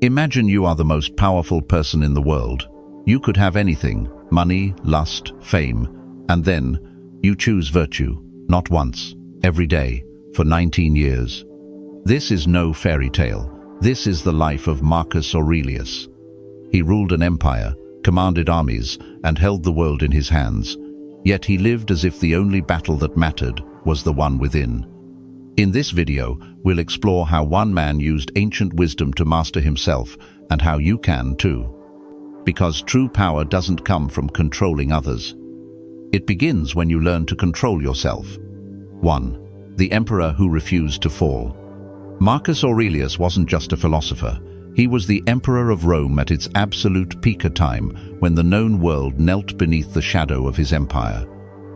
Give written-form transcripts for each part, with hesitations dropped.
Imagine you are the most powerful person in the world. You could have anything: money, lust, fame, and then you choose virtue, not once, every day, for 19 years. This is no fairy tale. This is the life of Marcus Aurelius. He ruled an empire, commanded armies, and held the world in his hands. Yet he lived as if the only battle that mattered was the one within. In this video, we'll explore how one man used ancient wisdom to master himself, and how you can too. Because true power doesn't come from controlling others. It begins when you learn to control yourself. 1. The emperor who refused to fall. Marcus Aurelius wasn't just a philosopher. He was the emperor of Rome at its absolute peak, a time when the known world knelt beneath the shadow of his empire.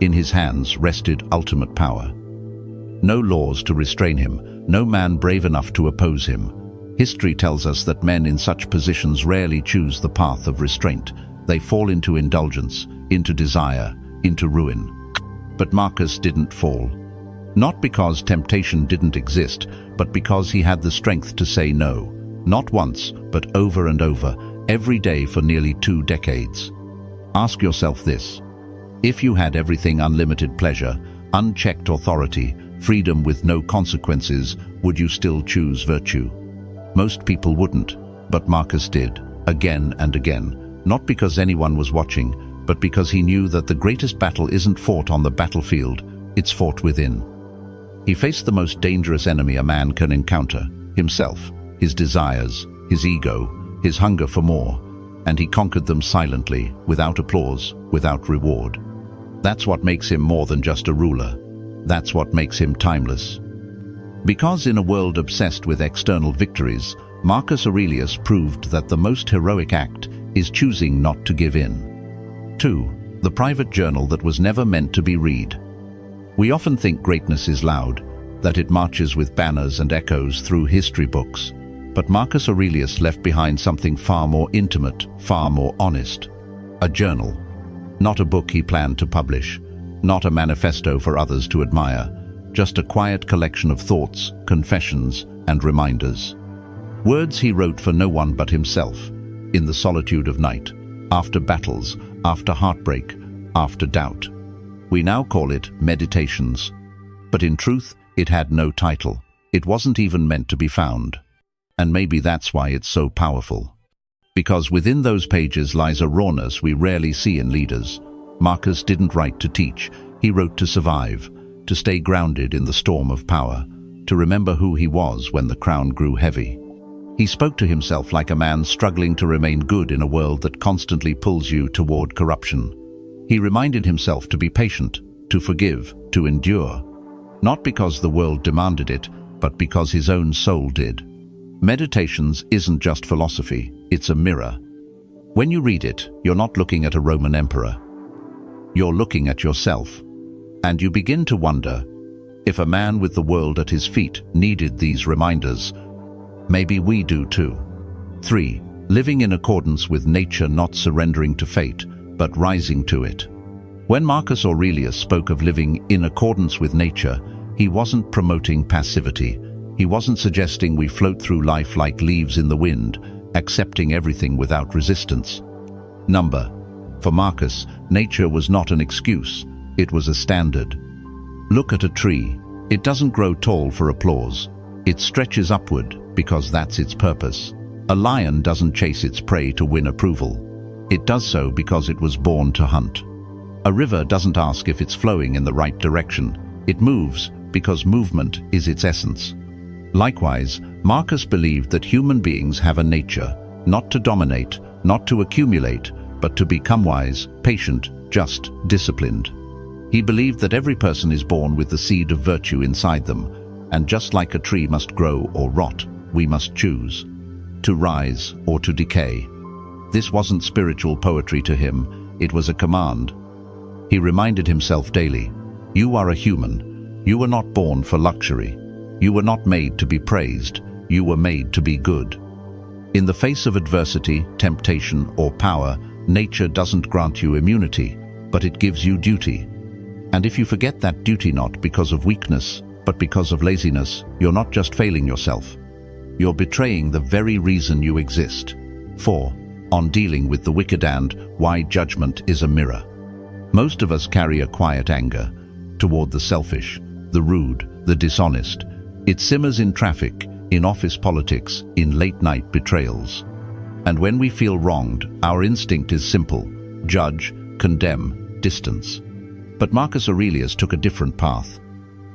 In his hands rested ultimate power. No laws to restrain him, no man brave enough to oppose him. History tells us that men in such positions rarely choose the path of restraint. They fall into indulgence, into desire, into ruin. But Marcus didn't fall. Not because temptation didn't exist, but because he had the strength to say no. Not once, but over and over, every day for nearly 2 decades. Ask yourself this: if you had everything, unlimited pleasure, unchecked authority, freedom with no consequences, would you still choose virtue? Most people wouldn't, but Marcus did, again and again, not because anyone was watching, but because he knew that the greatest battle isn't fought on the battlefield, it's fought within. He faced the most dangerous enemy a man can encounter: himself, his desires, his ego, his hunger for more, and he conquered them silently, without applause, without reward. That's what makes him more than just a ruler. That's what makes him timeless. Because in a world obsessed with external victories, Marcus Aurelius proved that the most heroic act is choosing not to give in. 2. The private journal that was never meant to be read. We often think greatness is loud, that it marches with banners and echoes through history books. But Marcus Aurelius left behind something far more intimate, far more honest. A journal. Not a book he planned to publish, not a manifesto for others to admire, just a quiet collection of thoughts, confessions, and reminders. Words he wrote for no one but himself, in the solitude of night, after battles, after heartbreak, after doubt. We now call it Meditations. But in truth, it had no title. It wasn't even meant to be found. And maybe that's why it's so powerful. Because within those pages lies a rawness we rarely see in leaders. Marcus didn't write to teach, he wrote to survive, to stay grounded in the storm of power, to remember who he was when the crown grew heavy. He spoke to himself like a man struggling to remain good in a world that constantly pulls you toward corruption. He reminded himself to be patient, to forgive, to endure. Not because the world demanded it, but because his own soul did. Meditations isn't just philosophy, it's a mirror. When you read it, you're not looking at a Roman emperor. You're looking at yourself. And you begin to wonder, if a man with the world at his feet needed these reminders, maybe we do too. 3. Living in accordance with nature, not surrendering to fate, but rising to it. When Marcus Aurelius spoke of living in accordance with nature, he wasn't promoting passivity. He wasn't suggesting we float through life like leaves in the wind, accepting everything without resistance. For Marcus, nature was not an excuse, it was a standard. Look at a tree. It doesn't grow tall for applause. It stretches upward because that's its purpose. A lion doesn't chase its prey to win approval. It does so because it was born to hunt. A river doesn't ask if it's flowing in the right direction. It moves because movement is its essence. Likewise, Marcus believed that human beings have a nature, not to dominate, not to accumulate, but to become wise, patient, just, disciplined. He believed that every person is born with the seed of virtue inside them, and just like a tree must grow or rot, we must choose to rise or to decay. This wasn't spiritual poetry to him, it was a command. He reminded himself daily, you are a human. You were not born for luxury. You were not made to be praised. You were made to be good. In the face of adversity, temptation, or power, nature doesn't grant you immunity, but it gives you duty. And if you forget that duty not because of weakness, but because of laziness, you're not just failing yourself. you're betraying the very reason you exist. 4. On dealing with the wicked and why judgment is a mirror. Most of us carry a quiet anger toward the selfish, the rude, the dishonest. It simmers in traffic, in office politics, in late-night betrayals. And when we feel wronged, our instinct is simple: judge, condemn, distance. But Marcus Aurelius took a different path.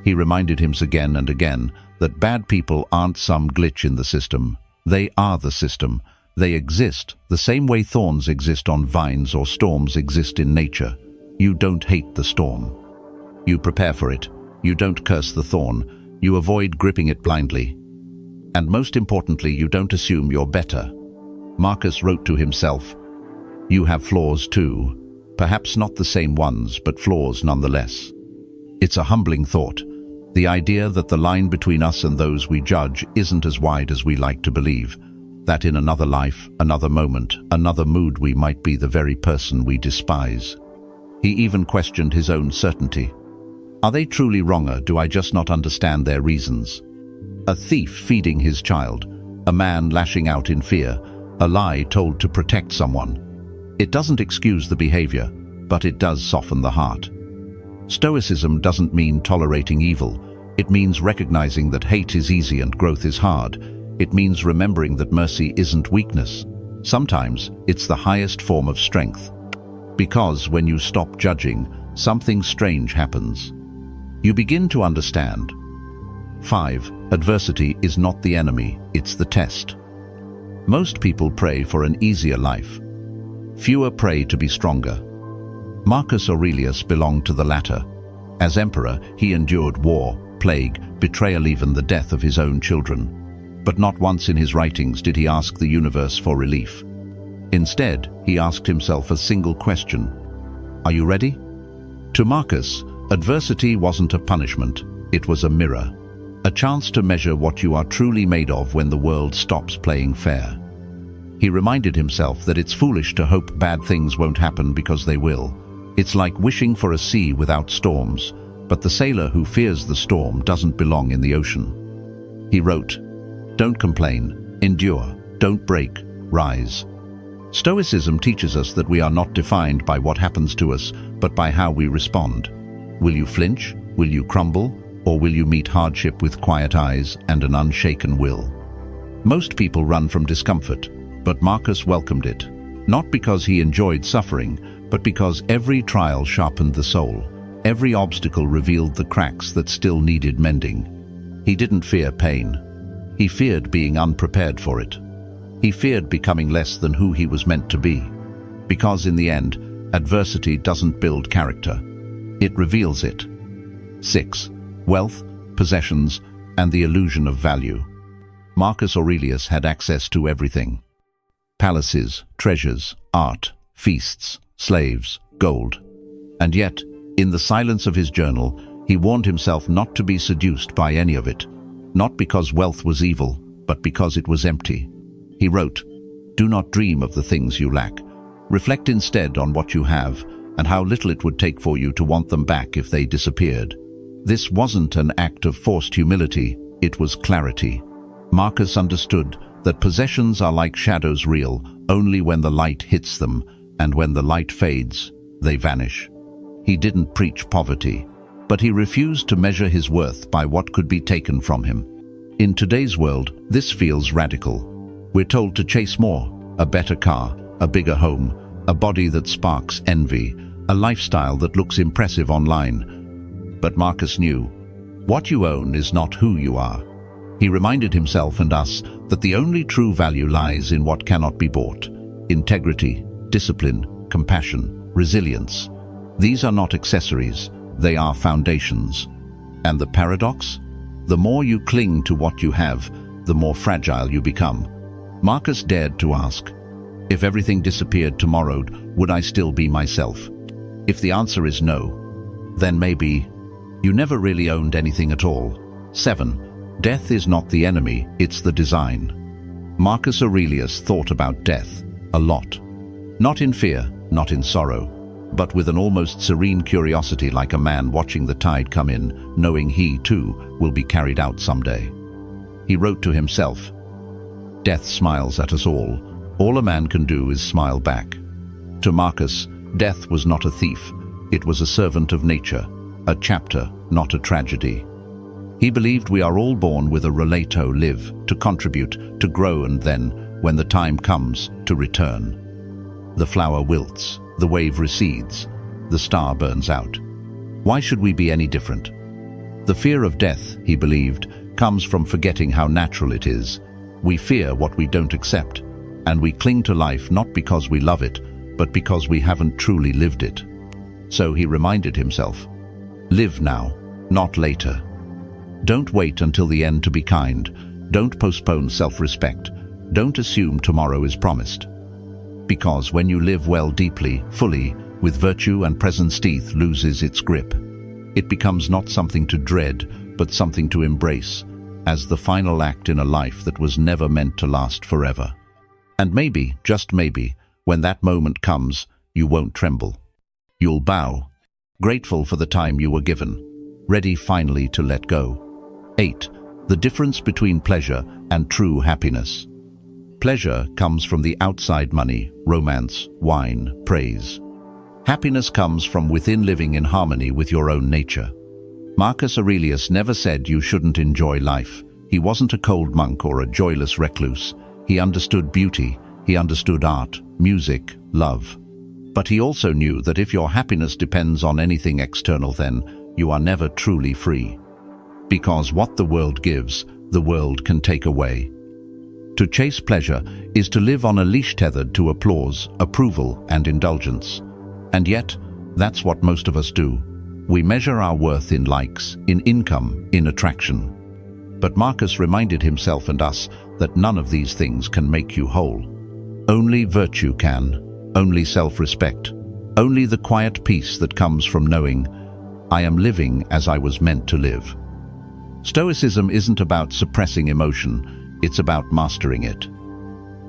He reminded him again and again that bad people aren't some glitch in the system. They are the system. They exist the same way thorns exist on vines or storms exist in nature. You don't hate the storm. You prepare for it. You don't curse the thorn. You avoid gripping it blindly. And most importantly, you don't assume you're better. Marcus wrote to himself, "You have flaws too. Perhaps not the same ones, but flaws nonetheless." It's a humbling thought. The idea that the line between us and those we judge isn't as wide as we like to believe. That in another life, another moment, another mood, we might be the very person we despise. He even questioned his own certainty. Are they truly wrong, or do I just not understand their reasons? A thief feeding his child, a man lashing out in fear, a lie told to protect someone. It doesn't excuse the behavior, but it does soften the heart. Stoicism doesn't mean tolerating evil. It means recognizing that hate is easy and growth is hard. It means remembering that mercy isn't weakness. Sometimes it's the highest form of strength. Because when you stop judging, something strange happens. You begin to understand. 5. Adversity is not the enemy, it's the test. Most people pray for an easier life. Fewer pray to be stronger. Marcus Aurelius belonged to the latter. As emperor, he endured war, plague, betrayal, even the death of his own children. But not once in his writings did he ask the universe for relief. Instead, he asked himself a single question: are you ready? To Marcus, adversity wasn't a punishment, it was a mirror. A chance to measure what you are truly made of when the world stops playing fair. He reminded himself that it's foolish to hope bad things won't happen, because they will. It's like wishing for a sea without storms, but the sailor who fears the storm doesn't belong in the ocean. He wrote, "Don't complain, endure, don't break, rise." Stoicism teaches us that we are not defined by what happens to us, but by how we respond. Will you flinch? Will you crumble? Or will you meet hardship with quiet eyes and an unshaken will? Most people run from discomfort, but Marcus welcomed it. Not because he enjoyed suffering, but because every trial sharpened the soul. Every obstacle revealed the cracks that still needed mending. He didn't fear pain. He feared being unprepared for it. He feared becoming less than who he was meant to be. Because in the end, adversity doesn't build character. It reveals it. 6. Wealth, possessions, and the illusion of value. Marcus Aurelius had access to everything. Palaces, treasures, art, feasts, slaves, gold. And yet, in the silence of his journal, he warned himself not to be seduced by any of it. Not because wealth was evil, but because it was empty. He wrote, "Do not dream of the things you lack. Reflect instead on what you have and how little it would take for you to want them back if they disappeared." This wasn't an act of forced humility, it was clarity. Marcus understood that possessions are like shadows, real only when the light hits them, and when the light fades, they vanish. He didn't preach poverty, but he refused to measure his worth by what could be taken from him. In today's world, this feels radical. We're told to chase more: a better car, a bigger home, a body that sparks envy, a lifestyle that looks impressive online. But Marcus knew, what you own is not who you are. He reminded himself and us that the only true value lies in what cannot be bought: integrity, discipline, compassion, resilience. These are not accessories, they are foundations. And the paradox? The more you cling to what you have, the more fragile you become. Marcus dared to ask, if everything disappeared tomorrow, would I still be myself? If the answer is no, then maybe you never really owned anything at all. 7. Death is not the enemy, it's the design. Marcus Aurelius thought about death a lot. Not in fear, not in sorrow, but with an almost serene curiosity, like a man watching the tide come in, knowing he, too, will be carried out someday. He wrote to himself, Death smiles at us all. All a man can do is smile back. To Marcus, death was not a thief. It was a servant of nature, a chapter, not a tragedy. He believed we are all born with a role to live, to contribute, to grow, and then, when the time comes, to return. The flower wilts, the wave recedes, the star burns out. Why should we be any different? The fear of death, he believed, comes from forgetting how natural it is. We fear what we don't accept, and we cling to life not because we love it, but because we haven't truly lived it. So he reminded himself, live now, not later. Don't wait until the end to be kind. Don't postpone self-respect. Don't assume tomorrow is promised. Because when you live well deeply, fully, with virtue and presence, death loses its grip. It becomes not something to dread, but something to embrace, as the final act in a life that was never meant to last forever. And maybe, just maybe, when that moment comes, you won't tremble. You'll bow, grateful for the time you were given, ready finally to let go. 8. The difference between pleasure and true happiness. Pleasure comes from the outside: money, romance, wine, praise. Happiness comes from within, living in harmony with your own nature. Marcus Aurelius never said you shouldn't enjoy life. He wasn't a cold monk or a joyless recluse. He understood beauty, he understood art, music, love. But he also knew that if your happiness depends on anything external, then you are never truly free. Because what the world gives, the world can take away. To chase pleasure is to live on a leash tethered to applause, approval, and indulgence. And yet, that's what most of us do. We measure our worth in likes, in income, in attraction. But Marcus reminded himself and us that none of these things can make you whole. Only virtue can, only self-respect, only the quiet peace that comes from knowing, I am living as I was meant to live. Stoicism isn't about suppressing emotion, it's about mastering it.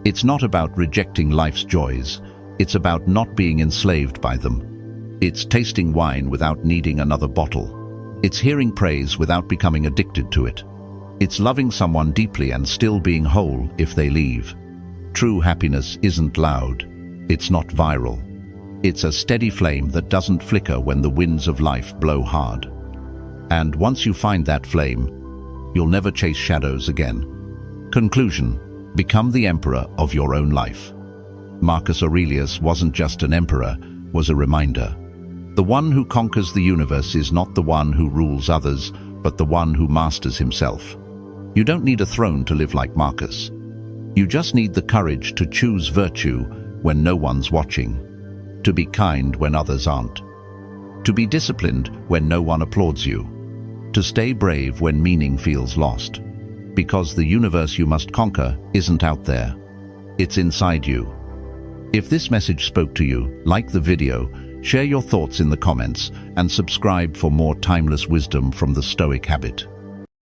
It's not about rejecting life's joys, it's about not being enslaved by them. It's tasting wine without needing another bottle. It's hearing praise without becoming addicted to it. It's loving someone deeply and still being whole if they leave. True happiness isn't loud. It's not viral. It's a steady flame that doesn't flicker when the winds of life blow hard. And once you find that flame, you'll never chase shadows again. Conclusion: become the emperor of your own life. Marcus Aurelius wasn't just an emperor, was a reminder. The one who conquers the universe is not the one who rules others, but the one who masters himself. You don't need a throne to live like Marcus. You just need the courage to choose virtue when no one's watching, to be kind when others aren't, to be disciplined when no one applauds you, to stay brave when meaning feels lost. Because the universe you must conquer isn't out there, it's inside you. If this message spoke to you, like the video, share your thoughts in the comments, and subscribe for more timeless wisdom from the Stoic habit.